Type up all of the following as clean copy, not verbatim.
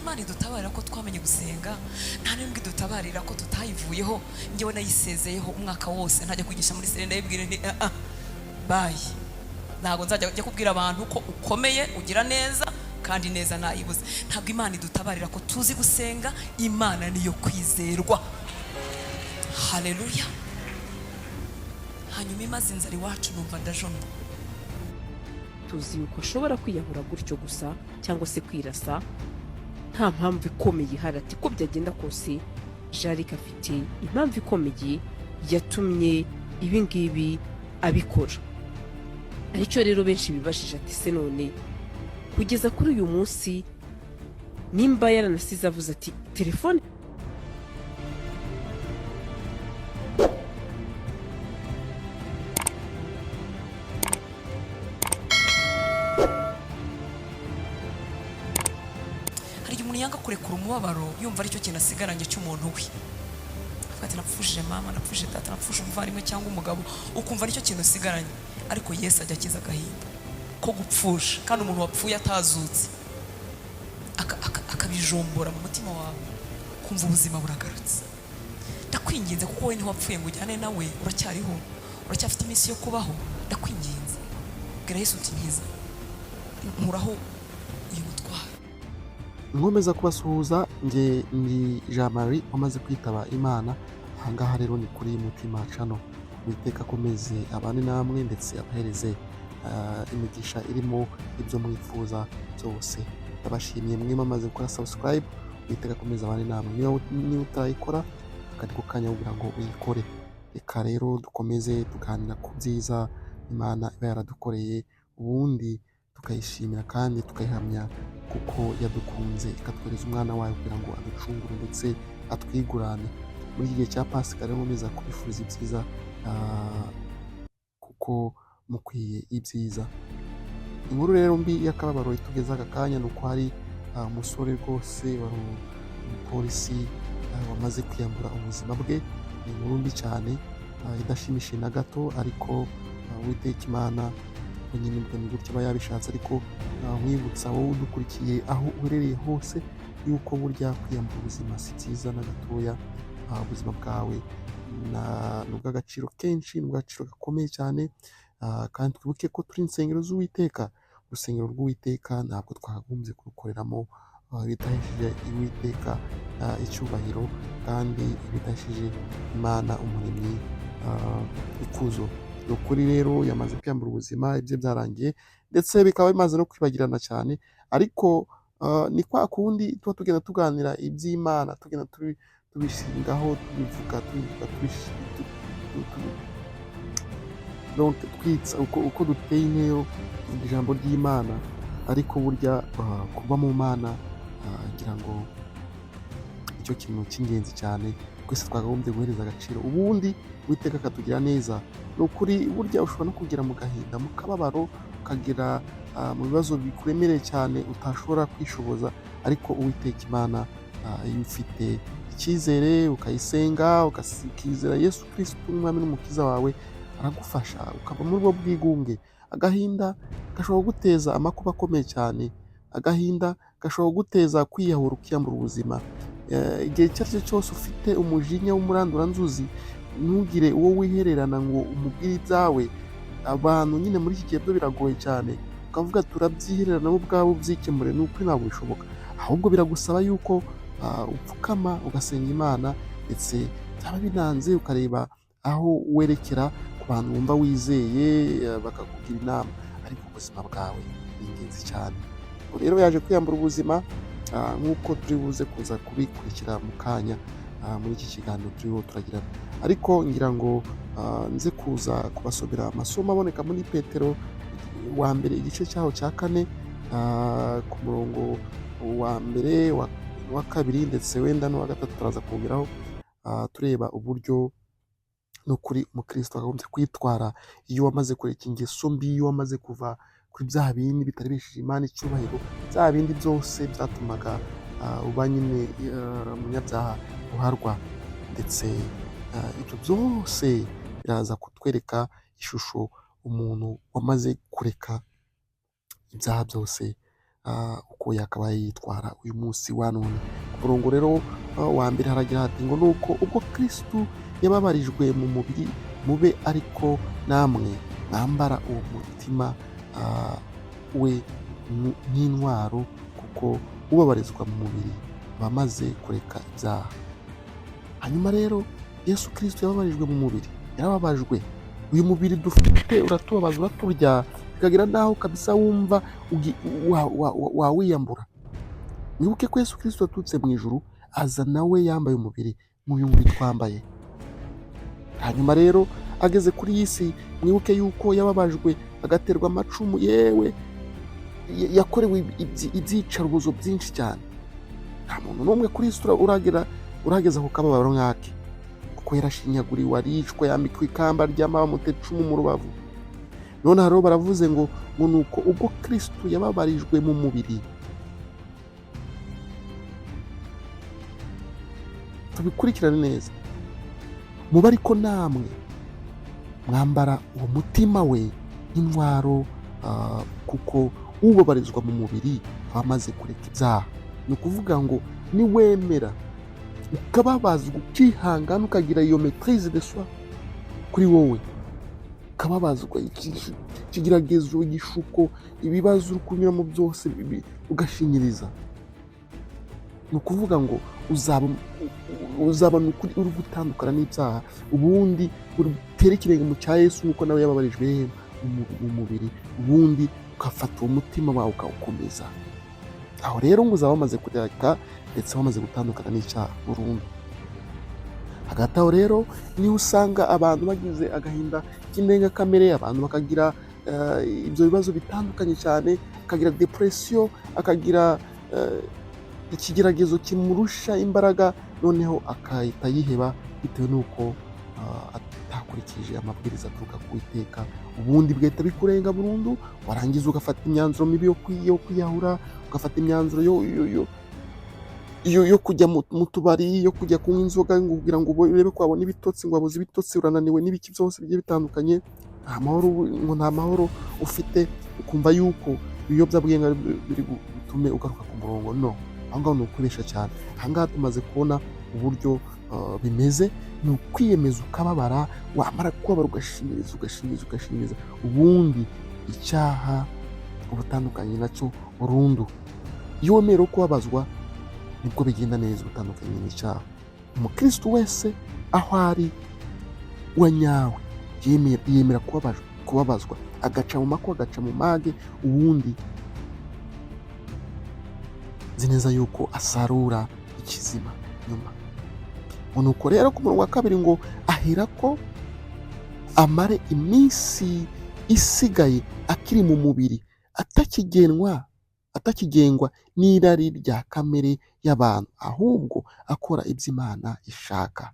Imana idutabarira ko twamenye gusenga, nta n'imwe idutabarira ko tutayivuyeho. Njyewe nayisezeyeho umwaka wose ntajya kwigisha muri sere, ndayibwira nti bye, ntabwo nzajya kubwira abantu ko ukomeye ugira neza kandi neza nayibuze. Ntabwo Imana idutabarira ko tuzi gusenga. Imana niyo kwizerwa. Haleluya. Hanyuma imaze inzara iwacu numva ndajomba. Tuzi yuko ashobora kwiyahura gutyo gusa cyangwa se kwirasa nta mpamvu ikomeye ihari. Ati ko byagenda kose Jarike afite impamvu ikomeye yatumye ibi ngibi abikora. Aricyo rero benshi bibashije ati se none kugeza kuri uyu munsi nimba yaranasize avuze ati telefone yanga kurekura umubabaro yumva aricyo kintu asigaranye cy'umuntu we. Ati napfushije mama, napfushije data, napfushije umuvandimwe cyangwa umugabo, ukumva aricyo kintu asigaranye. Ariko Yesu ajya akiza agahinda ko gupfusha, kandi umuntu wapfuye atazutse akabijombora mu mutima wawe, kumva ubuzima buragarutse. Ndakwinginze kuko wowe ntiwapfuye ngo ujyane nawe, uracyariho, uracyafite iminsi yo kubaho. Ndakwinginze bwira Yesu uti nkiza, nkuraho uyu mutwaro. Nkomeza kubasuhuza, nge ni Jean Marie wamaze kwitaba Imana. Ahangaha rero ni kuri Mutima Channel. Uwiteka akomeze abane namwe ndetse abahereze imigisha irimo ibyo mwifuza byose. Ndabashimiye mwe mwamaze gukora subscribe. Uwiteka akomeze abane namwe. Niba utarayikora akandi ko kanya kugira ngo uyikore. Reka rero dukomeze tuganira ku byiza Imana iba yaradukoreye, ubundi tukayishimira kandi tukayihamya kuko yadukunze ikatwereza umwana wayo kugira ngo aducungure ndetse atwigurane. Muri iki gihe cya Pasika rero nkomeza kubifuriza ibyiza kuko mukwiye ibyiza. Inkuru rero mbi y'akababaro itugeza aka kanya nuko hari umusore rwose wari umupolisi wamaze kwiyambura ubuzima bwe. Ni inkuru mbi cyane idashimishije na gato, ariko Uwiteka Imana nyine ni gutyo aba yabishatse. Ariko nkwibutsa wowe udukurikiye aho uherereye hose yuko burya kwiyambura ubuzima si byiza na gatoya. Ubuzima bwawe ni ubw'agaciro kenshi, ni ubw'agaciro gakomeye cyane, kandi twibuke ko turi insengero z'Uwiteka. Urusengero rw'Uwiteka ntabwo twakagombye kurukoreramo bidahesheje Uwiteka icyubahiro kandi bidahesheje Imana umuremyi ikuzo. Ni ukuri rero yamaze kwiyambura ubuzima, ibye byarangiye ndetse bikaba bimaze no kwibagirana cyane. Ariko ni kwa kundi tuba tugenda tuganira iby'Imana, tugenda tubishingaho, tubivuga twitsa uko duteye intero ijambo ry'Imana. Ariko burya kuba mu Mana ngira ngo icyo kintu cy'ingenzi cyane twese twakagombye guhereza agaciro, ubundi Uwiteka akatugira neza. Ni ukuri burya ushobora no kugera mu gahinda, mu kababaro, ukagera mu bibazo bikuremereye cyane utashobora kwishoboza, ariko Uwiteka Imana iyo ufite icyizere ukayisenga ukizera Yesu Kristo umwami n'umukiza wawe, aragufasha ukava muri ubwo bwigunge. Agahinda gashobora guteza amakuba akomeye cyane, agahinda gashobora guteza kwiyahura ukiyambura ubuzima. Igihe icyo ari cyo cyose ufite umujinya w'umuranduranzuzi, ntugire uwo wihererana ngo umubwire ibyawe. Abantu nyine muri iki gihe byo biragoye cyane, ukavuga turabyiherera nabo ubwabo byikemure. Ni ukuri ntabwo bishoboka, ahubwo biragusaba yuko upfukama ugasenga Imana, ndetse byaba binanze ukareba aho werekera ku bantu wumva wizeye bakakugira inama. Ariko ubuzima bwawe ni ingenzi cyane. Rero yaje kwiyambura ubuzima nk'uko turi buze kuza kubikurikira mu kanya muri iki kiganiro turiho turagirana. Ariko ngira ngo nze kuza kubasomera amasomo aboneka muri Petero wa mbere igice cyaho cya 4 ku murongo wa mbere wa kabiri ndetse wenda no wa gatatu turaza kongeraho tureba uburyo no kuri umukristo akagombye kwitwara iyo wamaze kureka ingeso mbi, iyo wamaze kuva kuri bya bindi bitari bishije Imana icyubahiro, bya bindi byose byatumaga uba nyine umunyabyaha uharwa. Ndetse ibyo byose biraza kutwereka ishusho umuntu wamaze kureka ibyaha byose uko yakabaye yitwara uyu munsi wa none. Ku murongo rero wa mbere haragira hati ngo nuko ubwo Kristo yababarijwe mu mubiri mube ariko namwe mwambara uwo mutima we nk'intwaro, kuko ubabarizwa mu mubiri bamaze kureka ibyaha. Hanyuma rero Yesu Kristo yababarijwe mu mubiri, yarababajwe. Uyu mubiri dufite uratubabaza, uraturya, bikagira naho kabisa wumva wawiyambura. Mwibuke ko Yesu Kristo yatutse mu ijuru, aza nawe yambaye umubiri nk'uyu nguyu twambaye. Hanyuma rero ageze kuri iyi si, mwibuke yuko yababajwe, agaterwa amacumu, yewe yakorewe ibyicarubozo byinshi cyane. Nta muntu n'umwe kuri isi urageza ku kababaro nk'ake, kuko yarashinyaguriwe, aricwa, yambikwa ikamba ry'amahwa, bamutera icumu mu rubavu. None rero baravuze ngo nuko ubwo Kristo yababarijwe mu mubiri. Tubikurikirane neza, mube ariko namwe mwambara uwo mutima we nk'intwaro, kuko ubabarizwa mu mubiri bamaze kureka ibyaha. Ni ukuvuga ngo niwemera ukababazwa, ukihangana, ukagira iyo maîtrise de soi kuri wowe, ukababazwa ikigeragezo, igishuko, ibibazo uri kunyuramo byose ugashinyiriza, ni ukuvuga ngo uzaba uri gutandukana n'ibyaha, ubundi utere ikirenge mu cya Yesu nk'uko nawe yababarijwe mu mubiri, ubundi ugafata uwo mutima wawe ukawukomeza. Aho rero ngo uzaba wamaze kureka ndetse wamaze gutandukana n'icyaha burundu. Hagati aho rero niho usanga abantu bagize agahinda k'indengakamere, abantu bakagira ibyo bibazo bitandukanye cyane, akagira depression, akagira ikigeragezo kimurusha imbaraga, noneho akahita yiheba bitewe n'uko atakurikije amabwiriza aturuka ku Uwiteka. Ubundi bwahita bikurenga burundu, warangiza ugafata imyanzuro mibi yo kwiyahura, ugafata imyanzuro yo kujya mu tubari, yo kujya kunywa inzoga kugira ngo urebe ko wabona ibitotsi, ngo wabuze ibitotsi, urananiwe n'ibiki byose bigiye bitandukanye. Nta mahoro ufite, ukumva yuko ibiyobyabwenge biri gutume ugaruka ku murongo. No, aho ngaho ni ukoresha cyane. Aha ngaha tumaze kubona uburyo bimeze, ni ukwiyemeza ukababara, wamara kubabara ugashimiriza, ubundi icyaha ubutandukanye nacyo burundu. Iyo wemera kubabazwa nibwo bigenda neza, ubutandukanye n'icyaha. Umukristo wese aho ari wa nyawe yemera kubabazwa, agaca mu makuba, agaca mu mage, ubundi nzi neza yuko asarura ikizima nyuma. Nuko rero ku murongo wa kabiri ngo aherako amare iminsi isigaye akiri mu mubiri, atakigengwa n'irari rya kamere y'abantu, ahubwo akora ibyo Imana ishaka.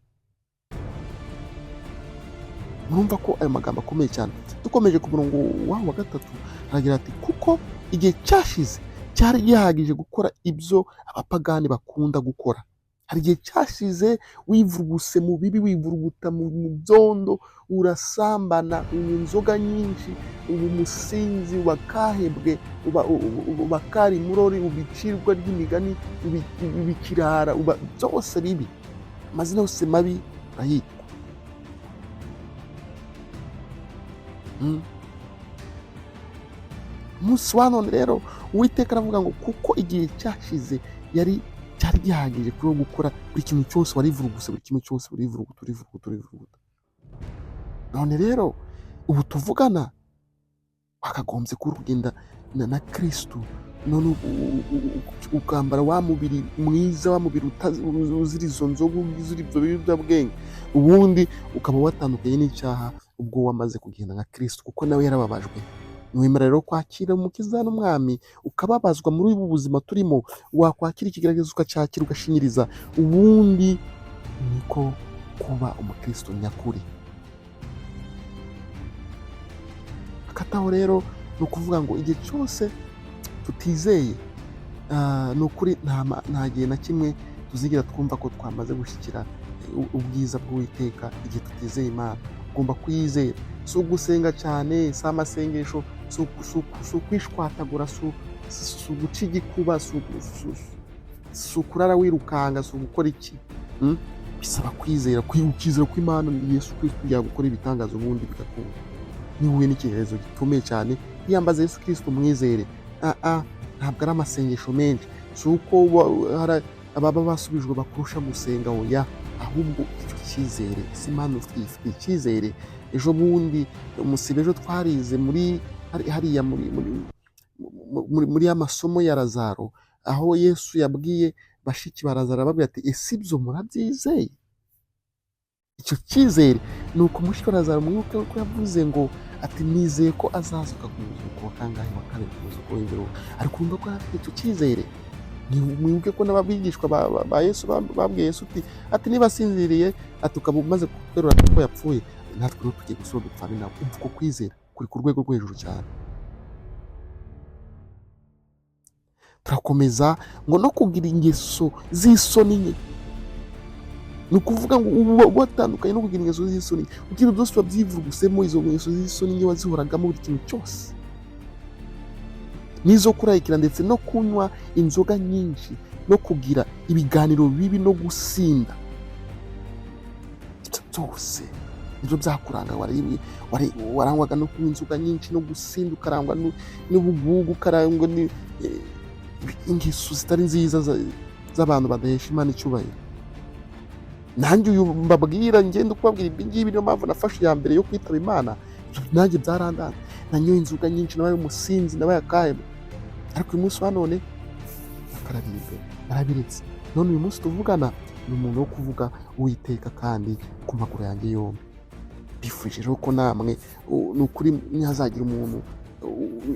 Murumva ko ayo magambo akomeye cyane. Dukomeje ku murongo wa gatatu aragira ati kuko igihe cyashize cyari gihagije gukora ibyo abapagani bakunda gukora. Hari igihe cyashize wivuruguse mu bibi, wivuruguta mu byondo, urasambana, unywa inzoga nyinshi, uba umusinzi, wakahebwe, ubakari murori, ubicirwa ry'imigani, ubikirara, byose bibi, amazina yose mabi urayitwa. Umunsi wa none rero Uwiteka aravuga ngo kuko igihe cyashize cyari gihagije kuri gukora buri kintu cyose warivuruguse, buri kintu cyose urivuruguta. None rero ubu tuvugana wakagombye kugenda na Kristo, none ukambara wa mubiri mwiza, wa mubiri uzira izo nzoga, uzira ibyo biyobyabwenge, ubundi ukaba watandukanye n'icyaha ubwo wamaze kugenda na Kristo, kuko nawe yarababajwe. Nwemera rero kwakira umukiza n'umwami, ukababazwa muri ubu buzima turimo, wakwakira ikigeragezo ukacyakira ugashinyiriza, ubundi niko kuba umukristo nyakuri. Akataho rero ni ukuvuga ngo igihe cyose tutizeye, ni ukuri nta gihe na kimwe tuzigira twumva ko twamaze gushyikira ubwiza bw'Uwiteka. Igihe tutizeye Imana ugomba kuyizera, si ugusenga cyane, si amasengesho, si ukwishwatagura, si uguca igikuba, si ukurara wirukanga, si ugukora iki. Bisaba kwizera, ukizera ko Imana Yesu Kristo yagukora ibitangaza ubundi bigakunda. Niba uhuye n'ikigerezo gikomeye cyane, yiyambaza Yesu Kristo umwizere. Ntabwo ari amasengesho menshi, si uko ababa basubijwe bakurusha gusenga, oya, ahubwo icyo cyizere. Si Imana ifite icyizere. Ejo bundi umusibe, ejo twarize hariya muri ya masomo ya Lazaro, aho Yesu yabwiye bashiki ba Lazaro ababwira ati ese ibyo murabyizeye? Icyo cyizere ni uko mushiki wa Lazaro mwibuke ko yavuze ngo ati nizeye ko azazuka ku muzuko wa kangahe, wa kabiri ku muzuko w'imbeho. Ariko urumva ko afite icyo cyizere. Mwibuke ko n'ababigishwa ba Yesu babwiye Yesu ati niba asinziriye ati ukaba umaze kutwerura ko yapfuye, natwe rero tugiye gusura dupfane nawe. Uko kwizera kuri ku rwego rwo hejuru cyane. Turakomeza ngo no kugira ingeso z'isoni nke. Ni ukuvuga ngo uba watandukanye no kugira ingeso z'isoni. Kugira byose wabyivugusemo, izo ngeso z'isoni nke wazihoragamo buri kintu cyose, n'izo kurarikira ndetse no kunywa inzoga nyinshi no kugira ibiganiro bibi no gusinda. Ibyo byose nibyo byakuranga. Warangwaga no kunywa inzoga nyinshi no gusinda, ukarangwa n'ubugugu, ukarangwa ingeso zitari nziza z'abantu badahesha Imana icyubahiro. Nanjye uyu mbabwira, ngenda kubabwira ibi ngibi, niyo mpamvu nafashe iya mbere yo kwitaba Imana. Nanjye byarandanze, nanyoye inzoga nyinshi, nabaye umusinzi, nabaye akahebwe. Ariko uyu munsi wa none narabiretse. None uyu munsi tuvugana ni umuntu wo kuvuga Uwiteka kandi ku maguru yanjye yombi. Bifuje rero ko namwe ni ukuri ntihazagira umuntu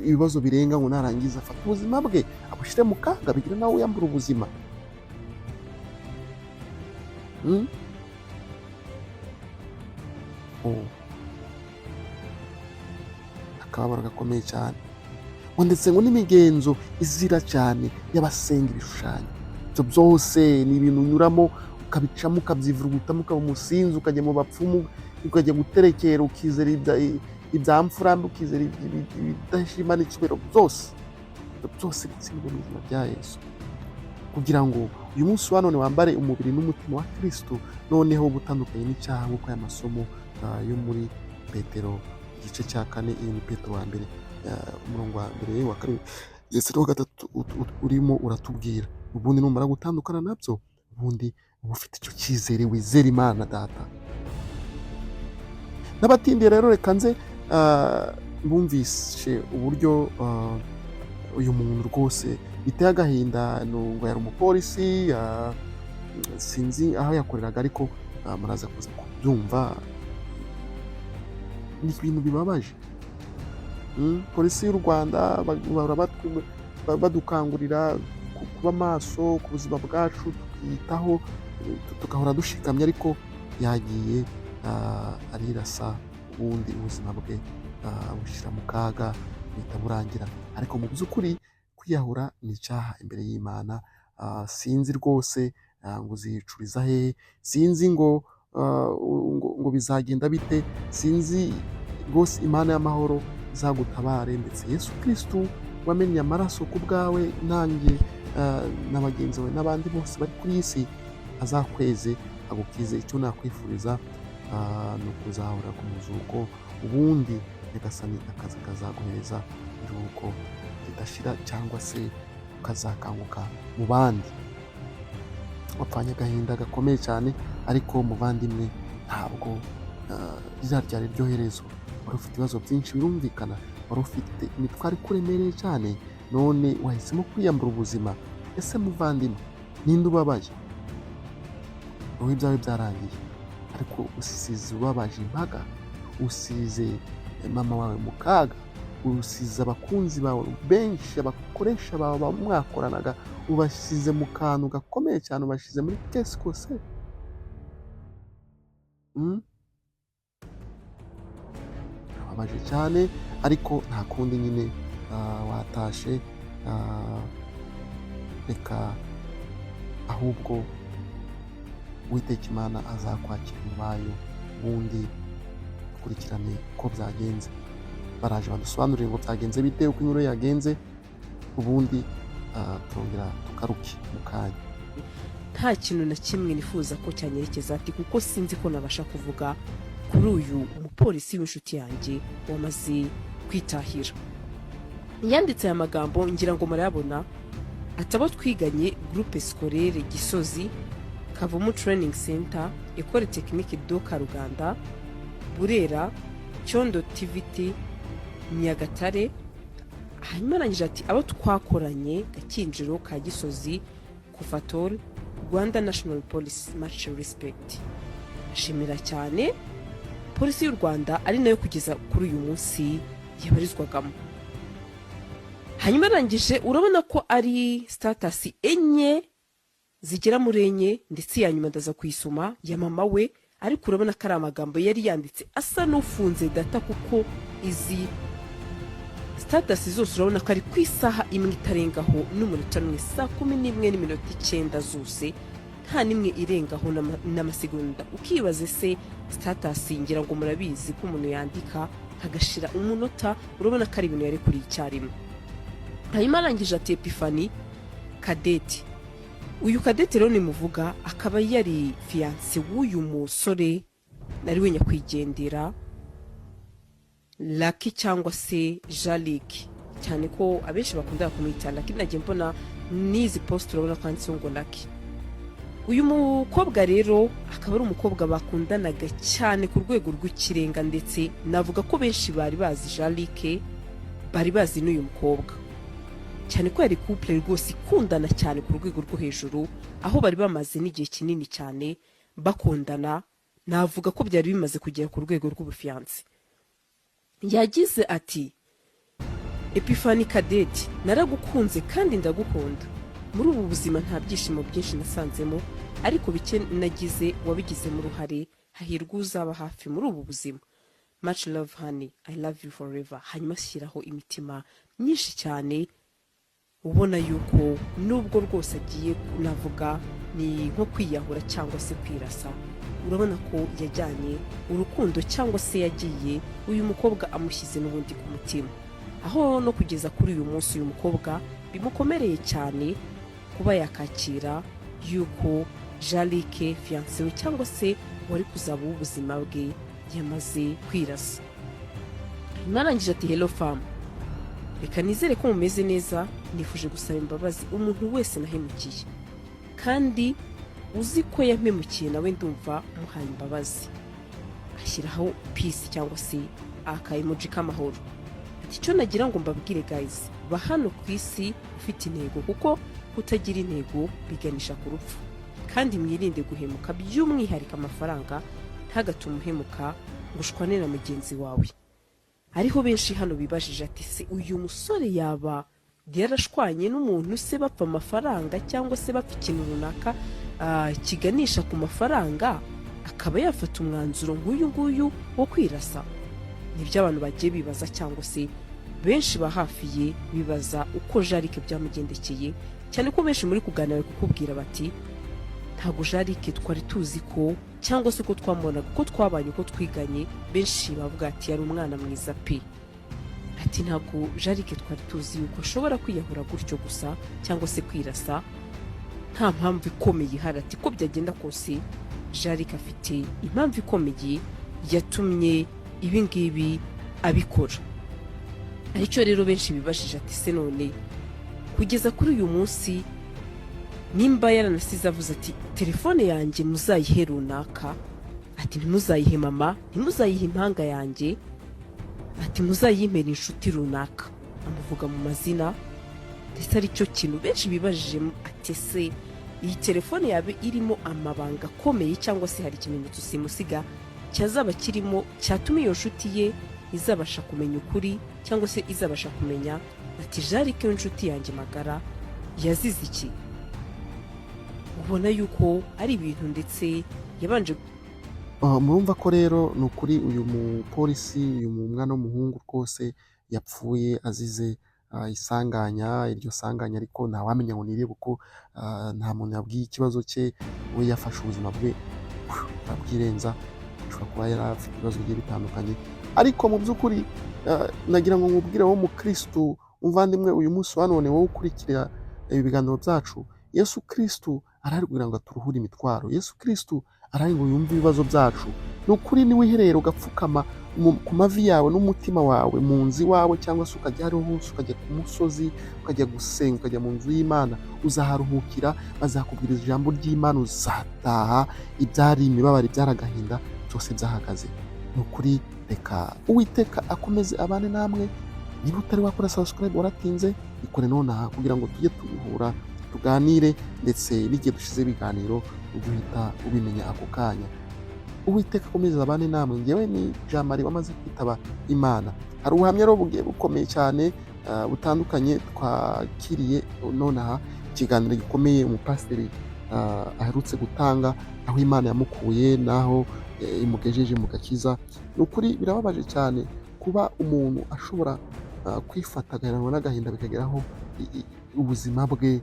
ibibazo birenga ngo narangiza afata ubuzima bwe abushyire mu kaga, bigira nawe uyambura ubuzima. Akababaro gakomeye cyane. Ndetse ngo n'imigenzo izira cyane y'abasenga ibishushanyo. Ibyo byose ni ibintu unyuramo ukabicamo, ukabyivurugutamo, ukaba umusinzi, ukajya mu bapfumu, ukajya guterekera, ukizera ibya mfurambi, ukizera ibidahesha Imana icyubahiro byose. Ibyo byose bitsindwa mu izina rya Yesu, kugira ngo uyu munsi wa none wambare umubiri n'umutima wa Kristo, noneho gutandukanye n'icyaha. Nk'uko aya masomo yo muri Petero igice cya 4, iyi ni Petero wa mbere umurongo wa mbere wa kabiri ndetse no gatatu urimo uratubwira. Ubundi numara gutandukana nabyo, ubundi uba ufite icyo cyizere, wizera Imana Data. N'abatindiye rero, reka nze bumvishe uburyo uyu muntu rwose biteye agahinda. Ngo yari umupolisi, sinzi aho yakoreraga, ariko muraza kuza kubyumva. Ni ibintu bibabaje. Polisi y'u Rwanda bahora badukangurira kuba maso ku buzima bwacu, tukiyitaho, tugahora dushikamye, ariko yagiye arirasa, ubundi ubuzima bwe bushyira mu kaga, buhita burangira. Ariko mu by'ukuri kwiyahura ni icyaha imbere y'Imana. Sinzi rwose ngo uzicuriza hehe, sinzi ngo bizagenda bite, sinzi rwose. Imana y'amahoro izagutabare, ndetse Yesu Kristo wamennye amaraso ku bwawe, nanjye na bagenzi bawe n'abandi bose bari kuri iyi si, azakweze agukize. Icyo nakwifuriza ni ukuzahura ku muzuko, ubundi nyagasani akazi kazaguhereza iruhuko ridashira, cyangwa se ukazakanguka mu bandi. Wapfanye agahinda gakomeye cyane, ariko muvandimwe, ntabwo ryari ryo herezo. Wari ufite ibibazo byinshi, birumvikana. Wari ufite imitwaro ikuremereye cyane, none wahisemo kwiyambura ubuzima. Ese muvandimwe, ninde ubabaye? Wowe ibyawe byarangiye, ariko usize ubabaje imbaga, usize mama wawe mu kaga, usize abakunzi bawe benshi, abakoresha bawe mwakoranaga, ubashyize mu kantu gakomeye cyane, ubashyize muri kesi kose. Urababaje cyane, ariko nta kundi nyine, watashe. Reka ahubwo Uwiteka Imana azakwakira mu bayo, ubundi ukurikirane uko byagenze. baraje badusobanurire ngo byagenze bite, uko inkuru yagenze, ubundi turongera tugaruke mu kanya. nta kintu na kimwe nifuza ko cyanyerekeza ati kuko sinzi ko nabasha kuvuga kuri uyu umupolisi w'inshuti yanjye wamaze kwitahira. yanditse aya magambo ngira ngo murayabona, atabo twiganye groupe scolaire Gisozi, Kavumu Training Center, Ecole Technique do Karuganda, Burera, Cyondo TVT, Nyagatare. hanyuma arangije ati abo twakoranye Gakinjiro ka Gisozi, Kufator, Rwanda National Police, much respect. ashimira cyane polisi y'u Rwanda ari nayo kugeza kuri uyu munsi yabarizwagamo. hanyuma arangije urabona ko ari status enye zigera muri enye, ndetse ya nyuma ndaza kuyisoma ya mama we, ariko urabona ko ari amagambo yari yanditse asa n'ufunze data, kuko izi status zose urabona ko ari ku isaha imwe itarengaho n'umunota n'umwe, saa 11:09 zose, nta nimwe irengaho n'amasegonda. ukibaze se status ngira ngo murabizi ko umuntu yandika hagashira umunota, urabona ko ari ibintu yari kuri icyarimwe. hanyuma arangije ati Epifani Kadeti. uyu Kadeti rero nimuvuga akaba yari fiancé w'uyu musore nari we nyakwigendera Lucky cyangwa se Jalik, cyane ko abenshi bakunda kumwita Lucky. nagiye mbona n'izi post urabona ko handitseho ngo Lucky. uyu mukobwa rero akaba ari umukobwa bakundanaga cyane ku rwego rw'ikirenga, ndetse navuga ko benshi bari bazi Jalik, bari bazi n'uyu mukobwa, cyane ko yari couple rwose ikundana cyane ku rwego rwo hejuru, aho bari bamaze n'igihe kinini cyane bakundana. navuga ko byari bimaze kugera ku rwego rw'ubufiance. yagize ati Epifani Kadeti, naragukunze kandi ndagukunda. muri ubu buzima nta byishimo byinshi nasanzemo, ariko bike nagize wabigizemo uruhare. hahirwa uzaba hafi muri ubu buzima. much love honey, I love you forever. hanyuma ashyiraho imitima myinshi cyane, ubona yuko nubwo rwose agiye navuga ni nko kwiyahura cyangwa se kwirasa, urabona ko yajyanye urukundo cyangwa se yagiye uyu mukobwa amushyize n'ubundi ku mutima, aho no kugeza kuri uyu munsi uyu mukobwa bimukomereye cyane kuba yakakira yuko Jalike fiancé we cyangwa se wari kuzaba ubuzima bwe yamaze kwirasa. narangije ati hello fam, reka nizere ko mumeze neza. nifuje gusaba imbabazi umuntu wese nahemukiye, kandi uzi ko yampemukiye nawe ndumva muhaye imbabazi. ashyiraho peace cyangwa se aka emoji k'amahoro. ati icyo nagira ngo mbabwire guys, ba hano ku isi ufite intego, kuko kutagira intego biganisha ku rupfu, kandi mwirinde guhemuka, by'umwihariko amafaranga ntagatume uhemuka ngo ushwane na mugenzi wawe. ariho benshi hano bibajije ati se uyu musore yaba yarashwanye n'umuntu se bapfa amafaranga, cyangwa se bapfa ikintu runaka kiganisha ku mafaranga, akaba yafata umwanzuro nk'uyu nguyu wo kwirasa? nibyo abantu bagiye bibaza, cyangwa se benshi ba hafi ye bibaza uko Jalike byamugendekeye, cyane ko benshi muri kuganira kukubwira bati ntago Jalike twari tuzi ko, cyangwa se uko twamubonaga, uko twabanye, uko twiganye, benshi bavuga ati yari umwana mwiza pe. ati ntago Jalike twari tuzi yuko ashobora kwiyahura gutyo gusa, cyangwa se kwirasa nta mpamvu ikomeye ihari. ati ko byagenda kose Jalike afite impamvu ikomeye yatumye ibi ngibi abikora. aricyo rero benshi bibashije ati se none kugeza kuri uyu munsi nimba yaranasize avuze ati telefone yanjye muzayihe runaka, ati ntimuzayihe mama, ntimuzayihe impanga yanjye, ati muzayimpera inshuti runaka, amuvuga mu mazina. ndetse aricyo kintu benshi bibajije ati se iyi telefone yabe irimo amabanga akomeye, cyangwa se hari ikimenyetso simusiga cyazaba kirimo cyatuma iyo nshuti ye izabasha kumenya ukuri, cyangwa se izabasha kumenya ati Jalike w'inshuti yanjye magara yazize iki? ubona yuko ari ibintu ndetse yabanje murumva ko rero ni ukuri uyu mupolisi, uyu mwana w'umuhungu rwose yapfuye azize isanganya. iryo sanganya ariko ntawamenya ngo nirebe uko nta muntu yabwiye ikibazo cye, we yafashe ubuzima bwe arabwirenza ashobora kuba yari afite ibibazo bigiye bitandukanye, ariko mu by'ukuri nagira ngo nkubwire wowe mukristo umuvandimwe uyu munsi wa none wowe ukurikira ibiganiro byacu, Yesu Kristo arahari kugira ngo aturuhure imitwaro. Yesu Kristo arahari ngo yumve ibibazo byacu. Ni ukuri niwiherera ugapfukama ku mavi yawe n'umutima wawe mu nzu iwawe, cyangwa se ukajya hariho hose, ukajya ku musozi, ukajya gusenga, ukajya mu nzu y'Imana, uzaharuhukira, bazakubwiriza ijambo ry'Imana, uzataha ibyari imibabaro, ibyari agahinda byose byahagaze. Ni ukuri reka Uwiteka akomeze abane namwe. Niba utari wakora subscribe waratinze, ikore nonaha kugira ngo tujye duhura tuganire, ndetse n'igihe dushize ibiganiro ujye uhita ubimenya ako kanya. Uwiteka akomeze abane namwe. Njyewe ni Jean Marie wamaze kwitaba Imana. Hari ubuhamya rero bugiye bukomeye cyane butandukanye twakiriye nonaha, ikiganiro gikomeye umupasiteri aherutse gutanga, aho Imana yamukuye naho imugejeje mu gakiza. Ni ukuri birababaje cyane kuba umuntu ashobora kwifata agaheranwa n'agahinda bikageraho ubuzima bwe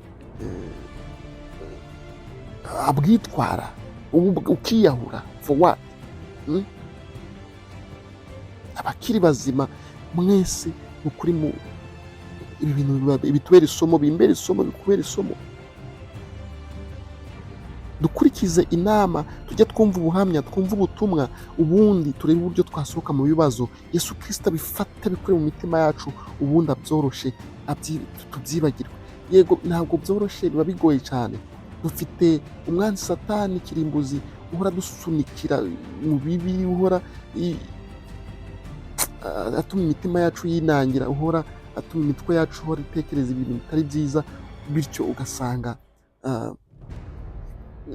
abwitwara, ukiyahura for what? Abakiri bazima mwese ukuri mu ibi bintu bitubera isomo, bimbera isomo, bikubera isomo. Dukurikize inama, tujye twumva ubuhamya, twumva ubutumwa, ubundi turebe uburyo twasohoka mu bibazo. Yesu Kristo abifata bikure mu mitima yacu, ubundi abyoroshe, tubyibagirwe. Yego ntabwo byoroshe, biba bigoye cyane. Dufite umwanzi Satani kirimbuzi uhora dusunikira mu bibi, uhora atuma imitima yacu yinangira, uhora atuma imitwe yacu uhora itekereza ibintu bitari byiza, bityo ugasanga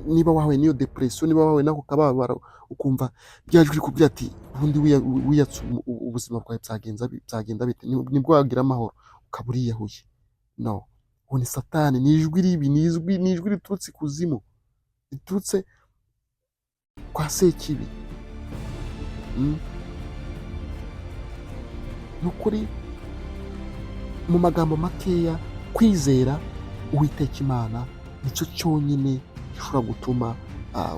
niba wahawe n'iyo depression, niba wahawe n'ako kababaro, ukumva byajwe kubwira ati ubundi wiyatse ubuzima bwawe byagenda bite, nibwo wagira amahoro, ukaba uriyahuye. No, uwo ni Satani, ni ijwi ribi, ni ijwi riturutse ikuzimu, riturutse kwa Sekibi. Nukuri mu magambo makeya, kwizera Uwiteka Imana nicyo cyonyine gishobora gutuma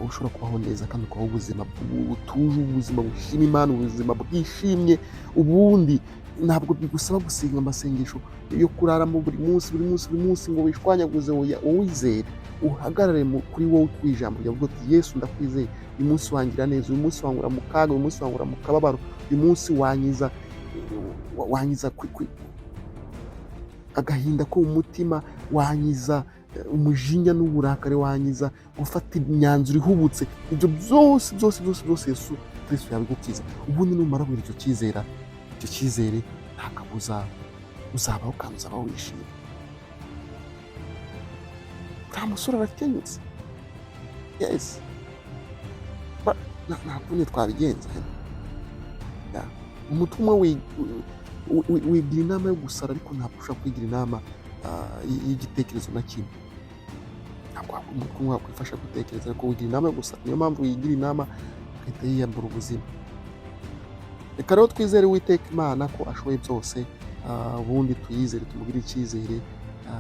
ushobora kubaho neza kandi ukabaho ubuzima butuje, ubuzima bushima Imana, ubuzima bwishimye. Ubundi ntabwo bigusaba gusenga amasengesho yo kuraramo buri munsi ngo wishwanyaguze. Uwizere, uhagarare kuri wowe kwijambo ryavuga ati Yesu ndakwizeye, uyu munsi wangira neza, uyu munsi wangura mu kaga, uyu munsi wangura mu kababaro, uyu munsi wanyiza agahinda ko mu mutima, wanyiza umujinya n'uburakare, wanyiza gufata imyanzuro ihubutse. Ibyo byose Yesu Kristo yabigukiza. Ubundi numara kugira icyo cyizere nta kabuza uzabaho kandi uzabaho wishimye. Nta musore arakenyutse. Yes, ntabwo twabigenza. Umutumwa wigira inama yo gusara, ariko ntabwo ushobora kwigira inama y'igitekerezo na kimwe. Ntabwo umutumwa wakwifasha gutekereza, ariko wigira inama yo gusara. Niyo mpamvu yigira inama agahita yiyambura ubuzima. Reka rero twizere Uwiteka Imana ko ashoboye byose, ubundi tuyizere, tumugire icyizere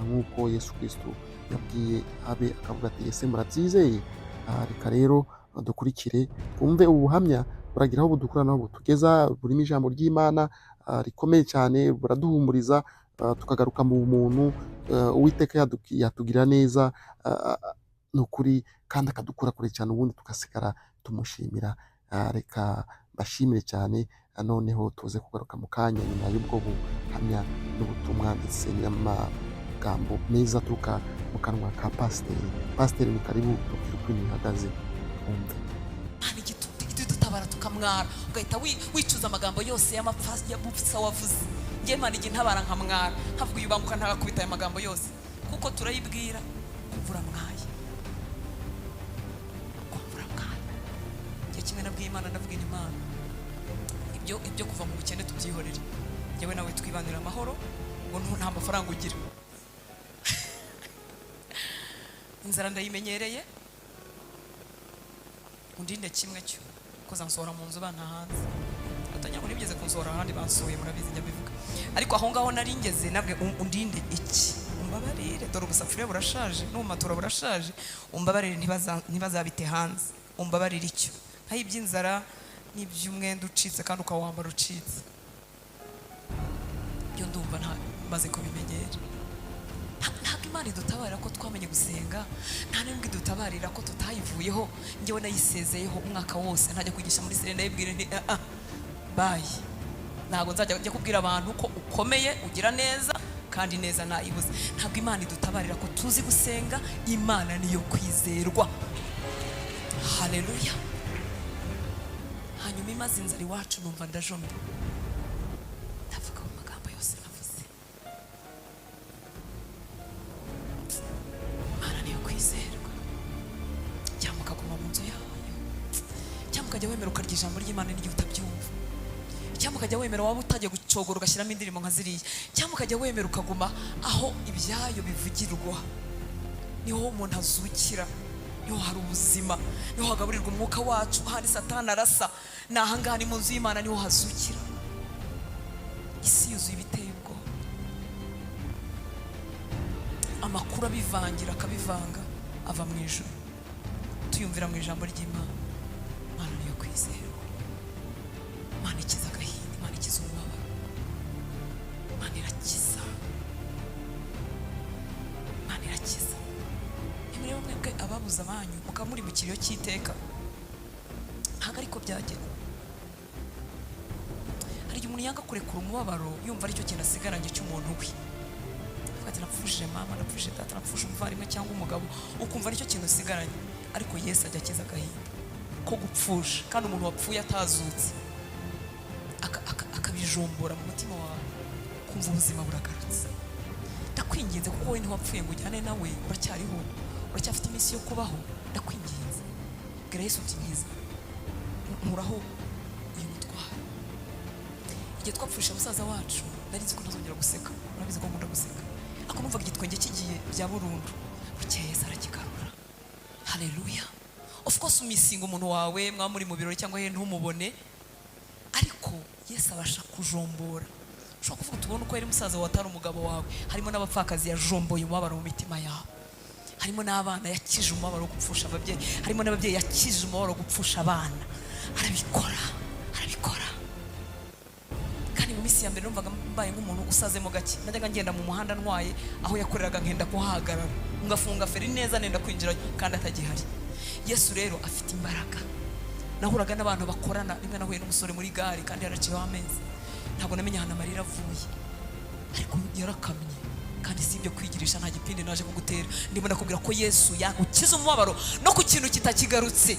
nk'uko Yesu Kristo yabwiye abe, akavuga ati ese murabyizeye? Reka rero dukurikire twumve ubuhamya buragira aho budukura naho butugeza, burimo ijambo ry'Imana rikomeye cyane, buraduhumuriza, tukagaruka mu bumuntu. Uwiteka yatugira neza ni ukuri, kandi akadukura kure cyane, ubundi tugasigara tumushimira. Reka mbashimire cyane. Noneho tuze kugaruka mu kanya nyuma y'ubwo buhamya n'ubutumwa, ndetse n'amagambo meza aturuka mu kanwa ka pasiteri. Pasiteri, ni karibu tubwire uko ibintu bihagaze, twumve. Dutabara tukamwara, ugahita wicuza amagambo yose y'amapfa wavuze. Njye Imana igihe ntabara nkamwara, nkavuga uyu banguka ntagakubita aya magambo yose, kuko turayibwira kumvura mwaye. Njye kimwe nabwiye Imana, ndavuga Imana, ibyo kuva mu bukene tubyihorere, njyewe nawe twibanira amahoro, ngo nta mafaranga ugira. Inzara ndayimenyereye, undinde kimwe cyo koza nsohora mu nzu bana hanze. Atanya ngo nibigeze kunsohora ahandi bansohoye, murabizi njya bivuga. Ariko aho ngaho nari ngeze nabwe undinde iki, umbabarire, dore ubusafuriya burashaje n'ubumatora burashaje, umbabarire ntibazabite hanze, umbabarire icyo. Nkaho iby'inzara n'iby'umwenda ucitse kandi ukawambara ucitse. Byo ndumva maze kubimenyera. Ntabwo Imana idutabarira ko twamenye gusenga, nta n'ubwo idutabarira ko tutayivuyeho. Njyewe nayisezeyeho umwaka wose ntajya kwigisha muri sere, ndayibwira nti bayi, ntabwo nzajya kubwira abantu ko ukomeye ugira neza kandi neza nayibuze. Ntabwo Imana idutabarira ko tuzi gusenga. Imana niyo kwizerwa. Haleluya. Hanyuma imaze inzara iwacu numva ndajomba, ndavuga mu magambo yose navuze. Imana niyo kwizerwa. Cyangwa ukaguma mu nzu yayo, cyangwa ukajya wemera ukarya ijambo ry'Imana n'igihe utabyumva, cyangwa ukajya wemera waba utajya gucogora ugashyiramo indirimbo nka ziriya, cyangwa ukajya wemera ukaguma aho ibyayo bivugirwa. Niho umuntu azukira, niho hari ubuzima, niho hagaburirwa umwuka wacu. Ahandi Satani arasa, ni ahangaha ni mu nzu y'Imana niho hazukira. Isi yuzuye ibiteye ubwoba, amakuru abivangira akabivanga ava mu ijuru. Tuyumvira mu ijambo ry'Imana. Imana niyo kwizerwa. Imana ikiza agahinda, Imana ikiza umubabaro, Imana irakiza, Imana irakiza. Nimurebe mwebwe ababuze abanyu mukaba muri mu kiriyo cy'iteka, ntabwo ariko byagera. Hari igihe umuntu yanga kurekura umubabaro yumva aricyo kintu asigaranye cy'umuntu we. Avuga ati napfushije mama, napfushije data, napfushije umuvandimwe cyangwa umugabo, ukumva aricyo kintu usigaranye. Ariko Yesu ajya akiza agahinda ko gupfusha, kandi umuntu wapfuye atazutse akabijombora mu mutima wawe, kumva ubuzima buragarutse. Ndakwinginze kuko wowe ntiwapfuye ngo ujyane nawe, uracyariho, uracyafite iminsi yo kubaho. Ndakwinginze bwira Yesu uti nkiza, nkuraho uyu mutwaro. Igihe twapfusha musaza wacu nari nzi ko ntazongera guseka, urabizi ko nkunda guseka, ariko numvaga igitwenge kigiye bya burundu. Bukeye Yesu arakigarura. Haleluya. Of course umisinga umuntu wawe mwa muri mu birori cyangwa he ntumubone, ariko Yesu abasha kujombora. Ushobora kuvuga tubone uko yari musaza wawe atari umugabo wawe. Harimo n'abapfakazi yajomboye umubabaro mu mitima yabo, harimo n'abana yakije umubabaro wo gupfusha ababyeyi, harimo n'ababyeyi yakije umubabaro wo gupfusha abana. Arabikora, arabikora. Kandi mu minsi ya mbere numvaga mbaye nk'umuntu usazemo gake. Najyaga ngenda mu muhanda ntwaye aho yakoreraga, nkenda kuhahagarara, ngafunga feri neza nenda kwinjira kandi atagihari. Yesu rero afite imbaraga. Nahuraga n'abantu bakorana, rimwe nahuye n'umusore muri gare kandi yaraciyeho amezi, ntabwo namenye ahantu amarira avuye, ariko yarakamye. Kandi si ibyo kwigirisha, nta gipindi naje kugutera, ndimo ndakubwira ko Yesu yagukiza umubabaro no ku kintu kitakigarutse.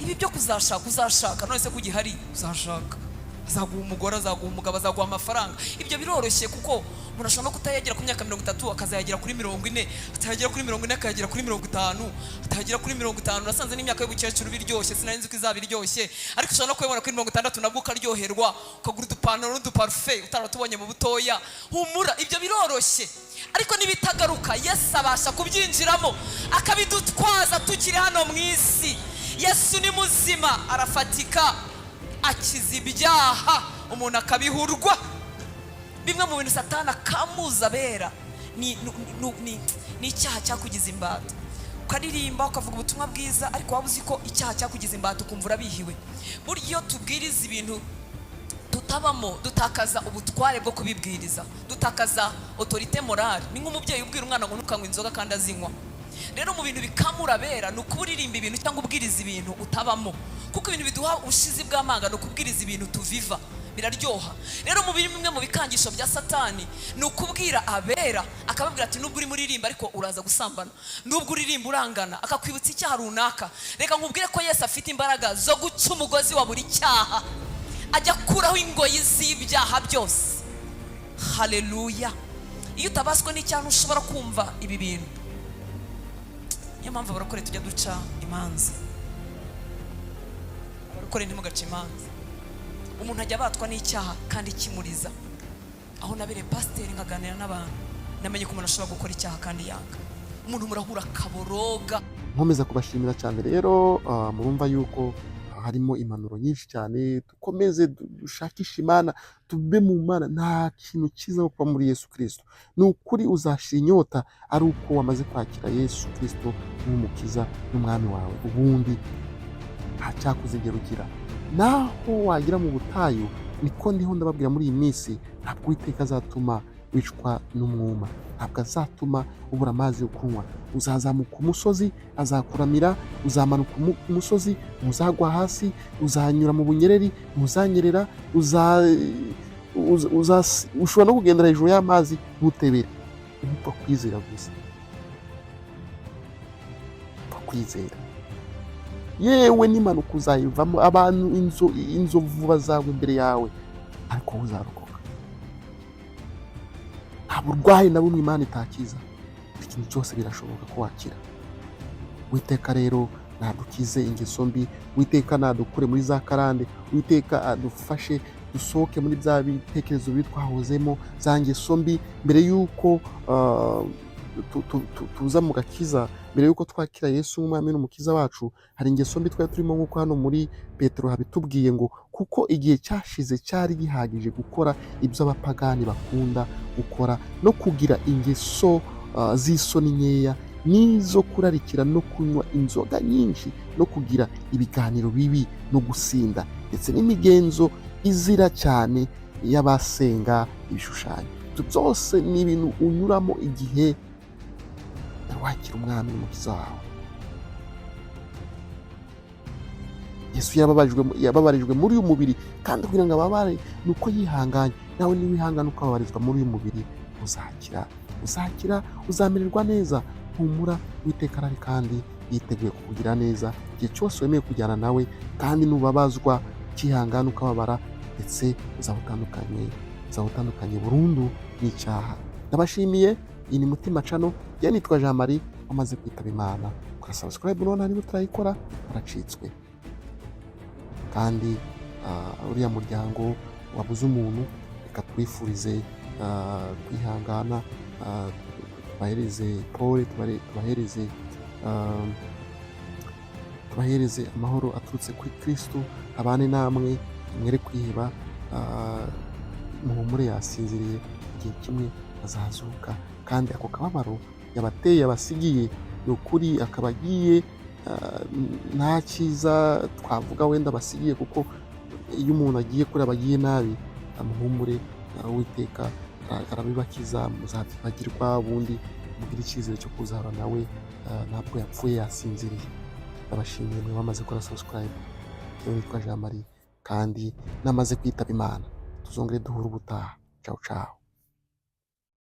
Ibi byo kuzashaka none se kugihari uzashaka, azaguha umugore, azaguha umugabo, azaguha amafaranga. Ibyo biroroshye kuko umuntu ashobora no kutayagera ku myaka 30 akazayagera kuri 40, atayagera kuri 40 akayagera kuri 50, atayagera kuri 50. Nasanze n'imyaka y'ubukecuru biryoshye, sinari nzi ko izaba iryoshye, ariko ushobora no kubibona kuri 60 nabwo ukaryoherwa, ukagura udupantaro n'uduparufe utaratubonye mu butoya. Humura, ibyo biroroshye, ariko nibitagaruka Yesu abasha kubyinjiramo akabidutwaza tukiri hano mu isi. Yesu ni muzima, arafatika, akiza ibyaha, umuntu akabihurwa. Bimwe mu bintu Satani akamuza bera ni icyaha cyakugize imbata. Ukaririmba ukavuga ubutumwa bwiza, ariko waba uzi ko icyaha cyakugize imbata ukumva urabihiwe. Buryo tubwiriza ibintu tutabamo, dutakaza ubutware bwo kubibwiriza, dutakaza autorité morale. Ni nk'umubyeyi ubwira umwana ngo ntukanywe inzoga kandi azinywa. Rero mu bintu bikamura bera ni ukuririmba ibintu cyangwa ubwiriza ibintu utabamo, kuko ibintu biduha ubushizi bw'amanga no kubwiriza ibintu tuviva, biraryoha. Rero mu bimwe mu bikangisho bya Satani ni ukubwira abera, akababwira ati nubwo uri muririmba ariko uraza gusambana, nubwo uririmba urangana, akakwibutsa icyaha runaka. Reka nkubwire ko Yesu afite imbaraga zo guca umugozi wa buri cyaha, ajya kuraho ingoyi z'ibyaha byose. Haleluya. Iyo utabaswe n'icyaha ushobora kumva ibi bintu. Niyo mpamvu abarokore tujya duca imanza. Abarokore ntimugace imanza. Umuntu ajya abatwa n'icyaha kandi kimuriza. Aho nabere pasiteri nkaganira n'abantu, namenye ko umuntu ashobora gukora icyaha kandi yanga. Umuntu murahura kaboroga. Nkomeza kubashimira cyane rero, murumva yuko harimo impanuro nyinshi cyane. Dukomeze dushakisha Imana, tube mu Mana. Nta kintu cyiza kuba muri Yesu Kristo. Ni ukuri uzashira inyota ari uko wamaze kwakira Yesu Kristo nk'umukiza n'umwami wawe, ubundi nta cyakuzigera ugira. naho wagira mu butayu, niko ndiho ndababwira muri iyi minsi, ntabwo Uwiteka azatuma wicwa n'umwuma, ntabwo azatuma ubura amazi yo kunywa. Uzazamuka umusozi azakuramira, uzamanuka umusozi ntuzagwa hasi, uzanyura mu bunyereri ntuzanyerera, ushobora no kugendera hejuru y'amazi ntutebere. Upfa kwizera gusa, upfa kwizera. Yewe n'impanuka uzayivamo, abantu inzovu bazagwa imbere yawe, ariko wowe uzarokoka. Nta burwayi na bumwe Imana itakiza, ikintu cyose birashoboka ko wakira. Uwiteka rero nadukize ingeso mbi, Uwiteka nadukure muri za karande, Uwiteka adufashe dusohoke muri bya bitekerezo bibi twahozemo, za ngeso mbi. Mbere y'uko tuza mu gakiza, mbere y'uko twakira Yesu nk'umwami n'umukiza wacu, hari ingeso mbi twari turimo, nk'uko hano muri Petero habitubwiye ngo kuko igihe cyashize cyari gihagije gukora ibyo abapagani bakunda gukora, no kugira ingeso z'isoni nkeya, n'izo kurarikira no kunywa inzoga nyinshi, no kugira ibiganiro bibi no gusinda, ndetse n'imigenzo izira cyane y'abasenga ibishushanyo. Ibyo byose ni ibintu unyuramo igihe wakira umwami n'umukiza wawe. Yesu yababarijwe muri uyu mubiri, kandi kugira ngo ababare ni uko yihanganye. Nawe niwihangana ukababarizwa muri uyu mubiri, uzakira, uzamererwa neza. Humura, Uwiteka arahari kandi yiteguye kukugira neza igihe cyose wemeye kujyana nawe, kandi nubabazwa ukihangana ukababara, ndetse uzaba utandukanye burundu n'icyaha. Ndabashimiye. Iyi ni Mutima Channel, njye nitwa Jean Marie, wamaze kwitaba Imana. Kora subscribe none niba utarayikora, waracitswe. Kandi uriya muryango wabuze umuntu, reka twifurize kwihangana, tubahereze pole, tubahereze amahoro aturutse kuri Kristo. Abane namwe, mwere kwiheba, muhumure, yasinziriye, igihe kimwe azazuka. Kandi ako kababaro yabateye yabasigiye, ni ukuri akaba agiye, nta cyiza twavuga wenda basigiye, kuko iyo umuntu agiye kuri abagiye nabi, amuhumure, Uwiteka arabibakiza, muzabyibagirwa, ubundi mugire icyizere cyo kuzahora nawe, ntabwo yapfuye, yasinziriye. Ndabashimiye mwe bamaze gukora subscribe. Yewe nitwa Jean Marie, kandi namaze kwitaba Imana. Tuzongere duhure ubutaha. Ciao ciao.